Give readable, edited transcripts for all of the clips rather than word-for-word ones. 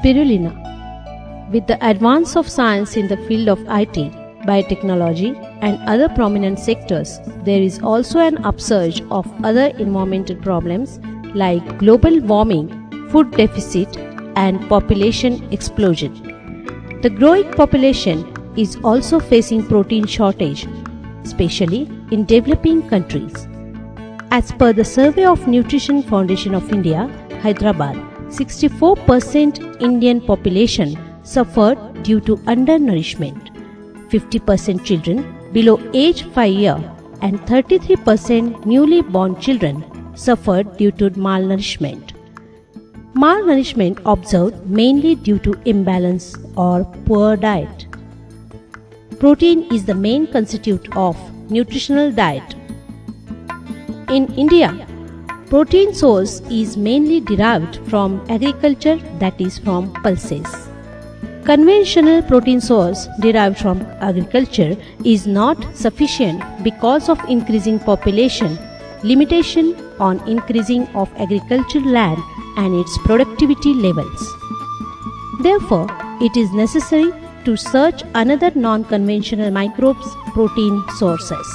Spirulina. With the advance of science in the field of IT, biotechnology, and other prominent sectors, there is also an upsurge of other environmental problems like global warming, food deficit, and population explosion. The growing population is also facing protein shortage, especially in developing countries. As per the survey of Nutrition Foundation of India, Hyderabad, 64% Indian population suffered due to undernourishment. 50% children below age 5 years and 33% newly born children suffered due to malnourishment. Malnourishment observed mainly due to imbalance or poor diet. Protein is the main constituent of nutritional diet. In India, protein source is mainly derived from agriculture, that is from pulses. Conventional protein source derived from agriculture is not sufficient because of increasing population, limitation on increasing of agricultural land and its productivity levels. Therefore, it is necessary to search another non-conventional microbes protein sources.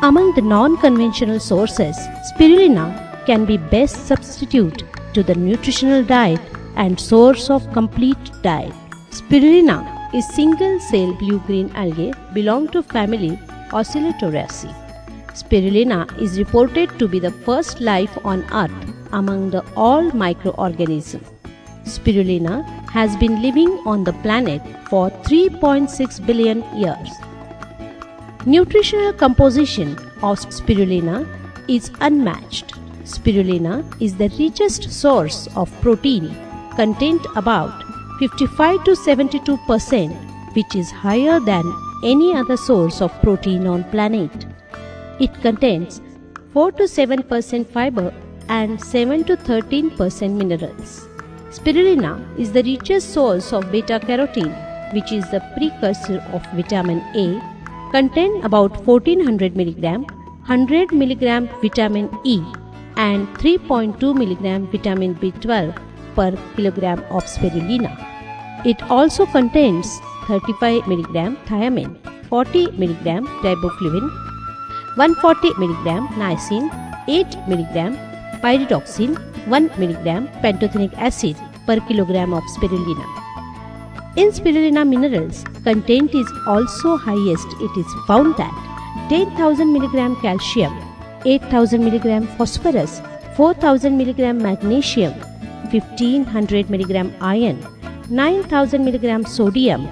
Among the non-conventional sources, spirulina can be best substitute to the nutritional diet and source of complete diet. Spirulina is single-cell blue-green algae belong to family Oscillatoraceae. Spirulina is reported to be the first life on earth among the all microorganisms. Spirulina has been living on the planet for 3.6 billion years. Nutritional composition of spirulina is unmatched. Spirulina is the richest source of protein, contained about 55 to 72%, which is higher than any other source of protein on planet. It contains 4 to 7% fiber and 7 to 13% minerals. Spirulina is the richest source of beta-carotene, which is the precursor of vitamin A, contain about 1400 mg, 100 mg vitamin E and 3.2 mg vitamin B12 per kilogram of spirulina. It also contains 35 mg thiamine, 40 mg riboflavin, 140 mg niacin, 8 mg pyridoxine, 1 mg pantothenic acid per kilogram of spirulina. In spirulina minerals, content is also highest. It is found that 10,000 mg calcium, 8,000 mg phosphorus, 4,000 mg magnesium, 1,500 mg iron, 9,000 mg sodium,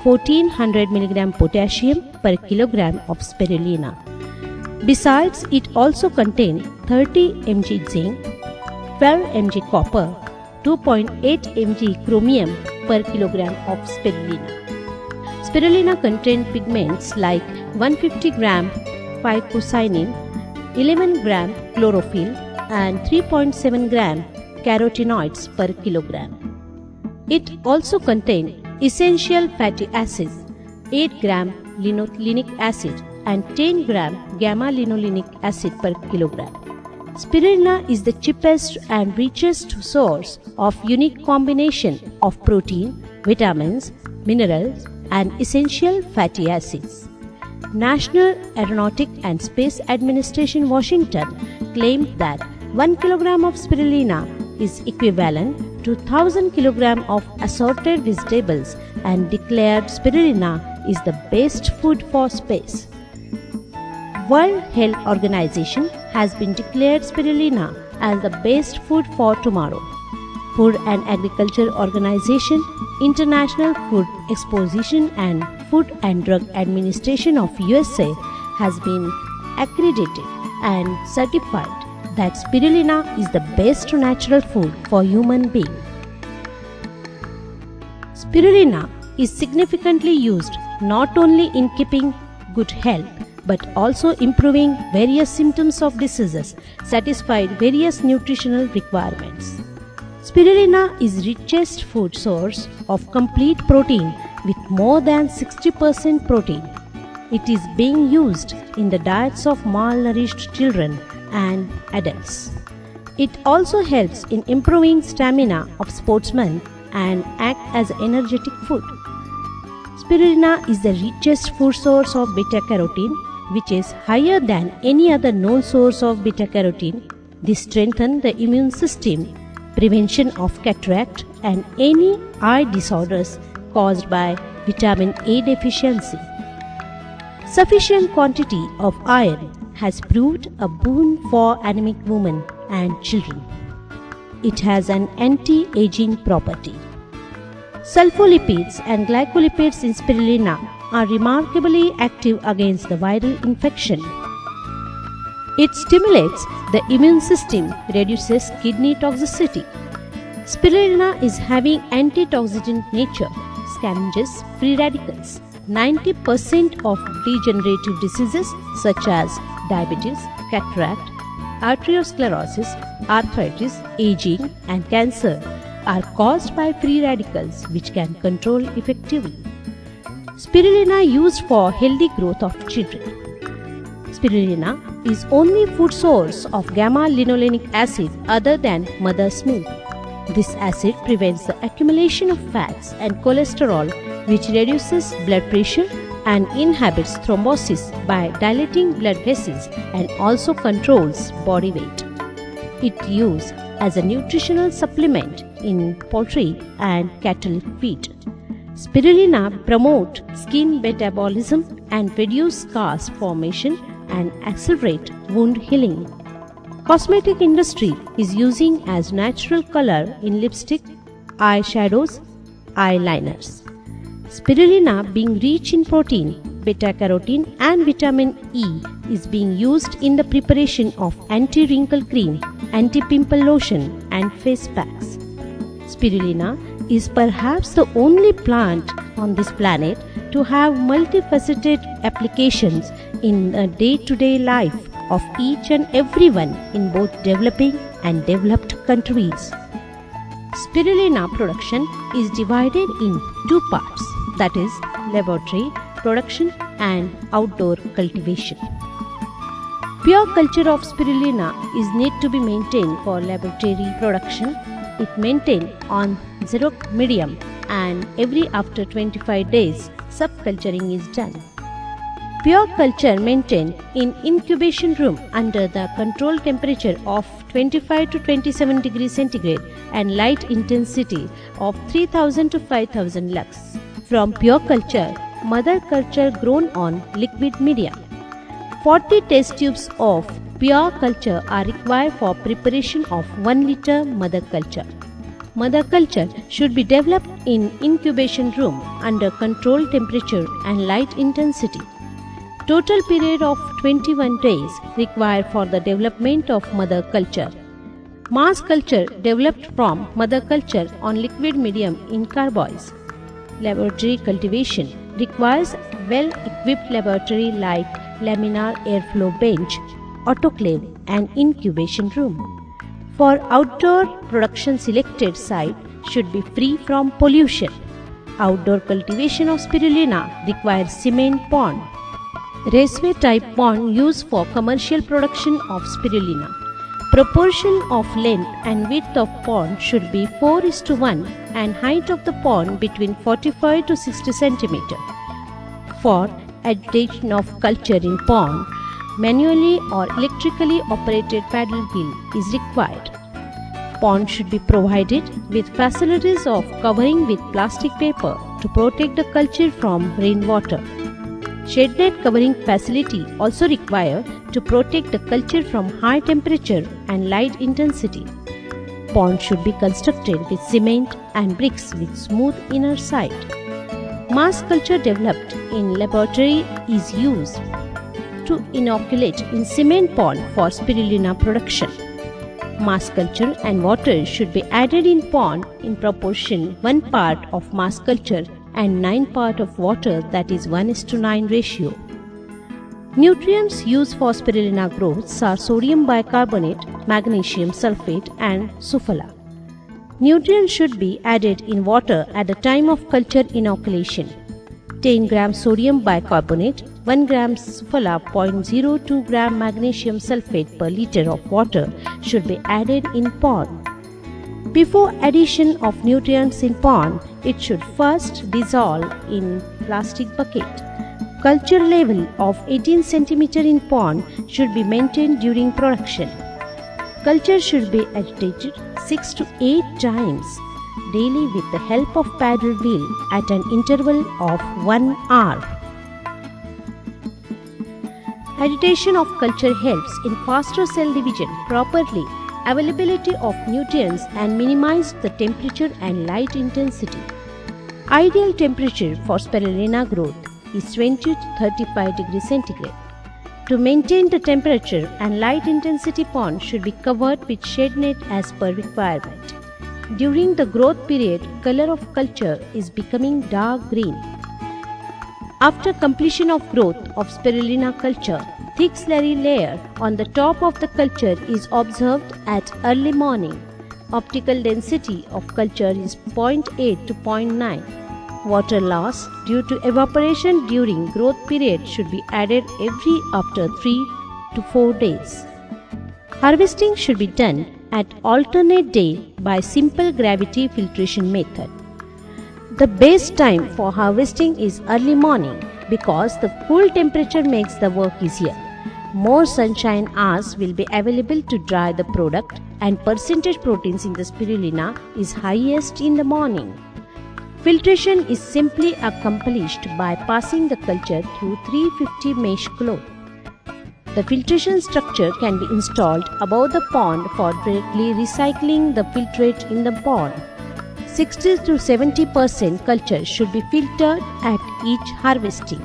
1,400 mg potassium per kilogram of spirulina. Besides, it also contains 30 mg zinc, 12 mg copper, 2.8 mg chromium per kilogram of spirulina. Spirulina contains pigments like 150 gram phycocyanin, 11 gram chlorophyll and 3.7 gram carotenoids per kilogram. It also contains essential fatty acids, 8 gram linolenic acid and 10 gram gamma-linolenic acid per kilogram. Spirulina is the cheapest and richest source of unique combination of protein, vitamins, minerals and essential fatty acids. National Aeronautic and Space Administration Washington claimed that 1 kilogram of spirulina is equivalent to 1000 kg of assorted vegetables and declared spirulina is the best food for space. World Health Organization has been declared spirulina as the best food for tomorrow. Food and Agriculture Organization, International Food Exposition and Food and Drug Administration of USA has been accredited and certified that spirulina is the best natural food for human being. Spirulina is significantly used not only in keeping good health but also improving various symptoms of diseases, satisfied various nutritional requirements. Spirulina is richest food source of complete protein with more than 60% protein. It is being used in the diets of malnourished children and adults. It also helps in improving stamina of sportsmen and act as energetic food. Spirulina is the richest food source of beta-carotene, which is higher than any other known source of beta-carotene. This strengthens the immune system, prevention of cataract and any eye disorders caused by vitamin A deficiency. Sufficient quantity of iron has proved a boon for anemic women and children. It has an anti-aging property. Sulfolipids and glycolipids in spirulina are remarkably active against the viral infection. It stimulates the immune system, reduces kidney toxicity. Spirulina is having antitoxidant nature, scavenges free radicals. 90% of degenerative diseases such as diabetes, cataract, arteriosclerosis, arthritis, aging and cancer are caused by free radicals which can control effectively. Spirulina used for healthy growth of children. Spirulina is only food source of gamma-linolenic acid other than mother's milk. This acid prevents the accumulation of fats and cholesterol, which reduces blood pressure and inhibits thrombosis by dilating blood vessels and also controls body weight. It used as a nutritional supplement in poultry and cattle feed. Spirulina promotes skin metabolism and reduce scars formation and accelerate wound healing. Cosmetic industry is using as natural color in lipstick, eyeshadows, eyeliners. Spirulina, being rich in protein, beta-carotene and vitamin E, is being used in the preparation of anti-wrinkle cream, anti-pimple lotion and face packs. Spirulina is perhaps the only plant on this planet to have multifaceted applications in the day-to-day life of each and everyone in both developing and developed countries. Spirulina production is divided in two parts, that is, laboratory production and outdoor cultivation. Pure culture of spirulina is need to be maintained for laboratory production. It maintained on xerox medium and every after 25 days subculturing is done. Pure culture maintained in incubation room under the controlled temperature of 25 to 27 degrees centigrade and light intensity of 3000 to 5000 lux. From pure culture, mother culture grown on liquid media. 40 test tubes of pure culture are required for preparation of 1 liter mother culture. Mother culture should be developed in incubation room under controlled temperature and light intensity. Total period of 21 days required for the development of mother culture. Mass culture developed from mother culture on liquid medium in carboys. Laboratory cultivation requires well-equipped laboratory like laminar airflow bench, autoclave and incubation room. For outdoor production, selected site should be free from pollution. Outdoor cultivation of spirulina requires cement pond. Raceway type pond used for commercial production of spirulina. Proportion of length and width of pond should be 4:1 and height of the pond between 45 to 60 cm. For addition of culture in pond, manually or electrically operated paddle wheel is required. Pond should be provided with facilities of covering with plastic paper to protect the culture from rainwater. Shade net covering facility also required to protect the culture from high temperature and light intensity. Pond should be constructed with cement and bricks with smooth inner side. Mass culture developed in laboratory is used to inoculate in cement pond for spirulina production. Mass culture and water should be added in pond in proportion 1 part of mass culture and 9 part of water, that is 1:9 ratio. Nutrients used for spirulina growth are sodium bicarbonate, magnesium sulfate and sulfala. Nutrients should be added in water at the time of culture inoculation. 10 grams sodium bicarbonate, 1 gram sulfala 0.02 gram magnesium sulfate per liter of water should be added in pond. Before addition of nutrients in pond, it should first dissolve in plastic bucket. Culture level of 18 cm in pond should be maintained during production. Culture should be agitated 6 to 8 times daily with the help of paddle wheel at an interval of 1 hour. Agitation of culture helps in faster cell division, properly availability of nutrients and minimize the temperature and light intensity. Ideal temperature for spirulina growth is 20 to 35 degrees centigrade. To maintain the temperature and light intensity, pond should be covered with shade net as per requirement. During the growth period, color of culture is becoming dark green. After completion of growth of spirulina culture, thick slurry layer on the top of the culture is observed at early morning. Optical density of culture is 0.8 to 0.9. Water loss due to evaporation during growth period should be added every after 3 to 4 days. Harvesting should be done at alternate day by simple gravity filtration method. The best time for harvesting is early morning because the cool temperature makes the work easier. More sunshine hours will be available to dry the product, and percentage proteins in the spirulina is highest in the morning. Filtration is simply accomplished by passing the culture through 350 mesh cloth. The filtration structure can be installed above the pond for directly recycling the filtrate in the pond. 60 to 70% culture should be filtered at each harvesting.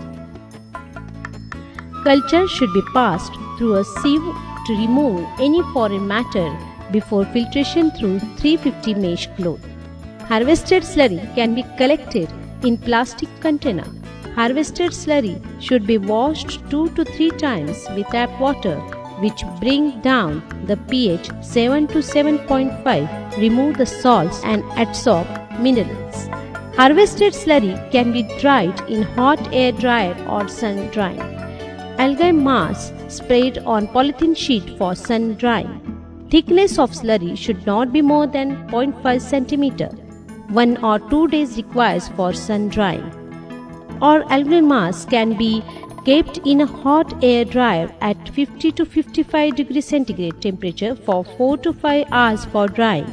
Culture should be passed through a sieve to remove any foreign matter before filtration through 350 mesh cloth. Harvested slurry can be collected in plastic container. Harvested slurry should be washed 2 to 3 times with tap water, which bring down the pH 7 to 7.5, remove the salts and adsorb minerals. Harvested slurry can be dried in hot air dryer or sun drying. Algae mass sprayed on polythene sheet for sun drying. Thickness of slurry should not be more than 0.5 cm. 1 or 2 days requires for sun drying. Or algae mass can be kept in a hot air dryer at 50 to 55 degrees centigrade temperature for 4 to 5 hours for drying.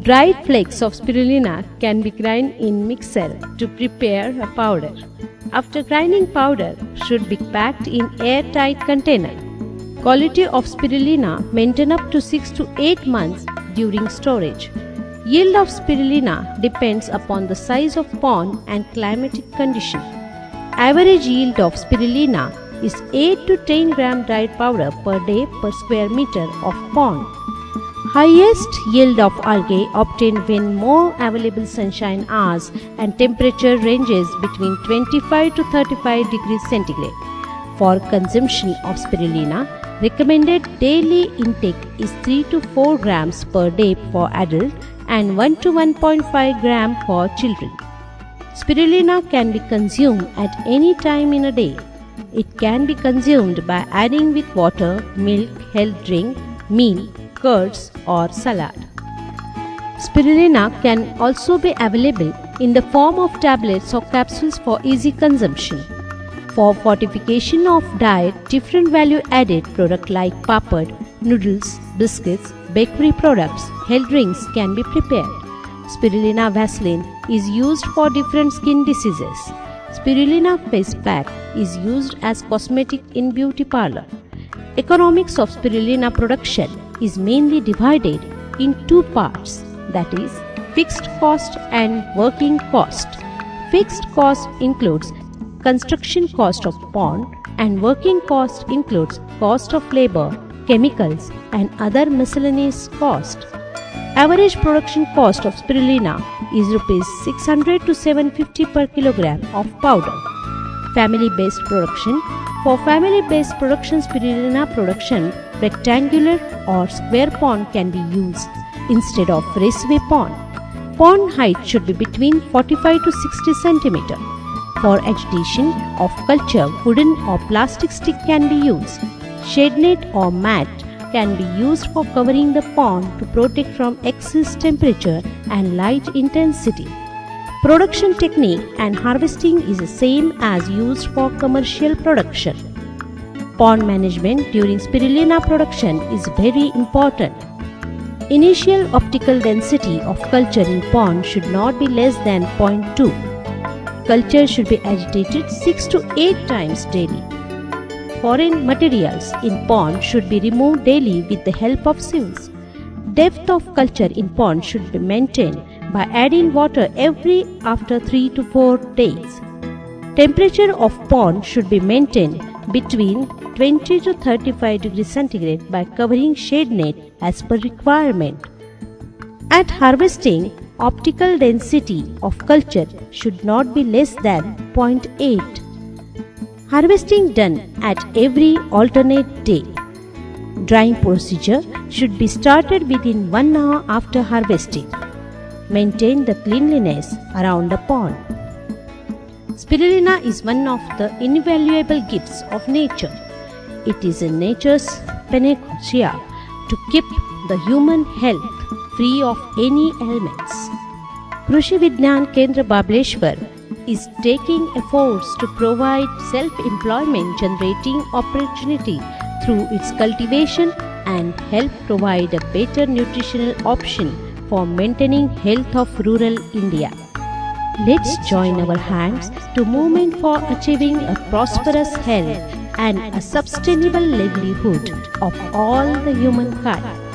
Dried flakes of spirulina can be ground in mixer to prepare a powder. After grinding, powder should be packed in airtight container. Quality of spirulina maintain up to 6 to 8 months during storage. Yield of spirulina depends upon the size of pond and climatic condition. Average yield of spirulina is 8 to 10 gram dried powder per day per square meter of pond. Highest yield of algae obtained when more available sunshine hours and temperature ranges between 25 to 35 degrees centigrade. For consumption of spirulina, recommended daily intake is 3 to 4 grams per day for adult and 1 to 1.5 gram for children. Spirulina can be consumed at any time in a day. It can be consumed by adding with water, milk, health drink, meal, curds or salad. Spirulina can also be available in the form of tablets or capsules for easy consumption. For fortification of diet, different value-added products like papad, noodles, biscuits, bakery products, health drinks can be prepared. Spirulina Vaseline is used for different skin diseases. Spirulina face pack is used as cosmetic in beauty parlor. Economics of spirulina production is mainly divided in two parts, that is, fixed cost and working cost. Fixed cost includes construction cost of pond and working cost includes cost of labor, chemicals and other miscellaneous cost. Average production cost of spirulina is Rs 600 to 750 per kilogram of powder. Family-based production. For family-based production, spirulina production, rectangular or square pond can be used instead of raceway pond. Pond height should be between 45 to 60 cm. For agitation of culture, wooden or plastic stick can be used. Shade net or mat can be used for covering the pond to protect from excess temperature and light intensity. Production technique and harvesting is the same as used for commercial production. Pond management during spirulina production is very important. Initial optical density of culture in pond should not be less than 0.2. Culture should be agitated 6 to 8 times daily. Foreign materials in pond should be removed daily with the help of sieves. Depth of culture in pond should be maintained by adding water after 3 to 4 days. Temperature of pond should be maintained between 20 to 35 degrees centigrade by covering shade net as per requirement. At harvesting, optical density of culture should not be less than 0.8. Harvesting done at every alternate day. Drying procedure should be started within 1 hour after harvesting. Maintain the cleanliness around the pond. Spirulina is one of the invaluable gifts of nature. It is in nature's panacea to keep the human health free of any ailments. Krishi Vignan Kendra Babahleshwar is taking efforts to provide self-employment generating opportunity through its cultivation and help provide a better nutritional option for maintaining health of rural India. Let's join our hands to movement for achieving a prosperous health and a sustainable livelihood of all the humankind.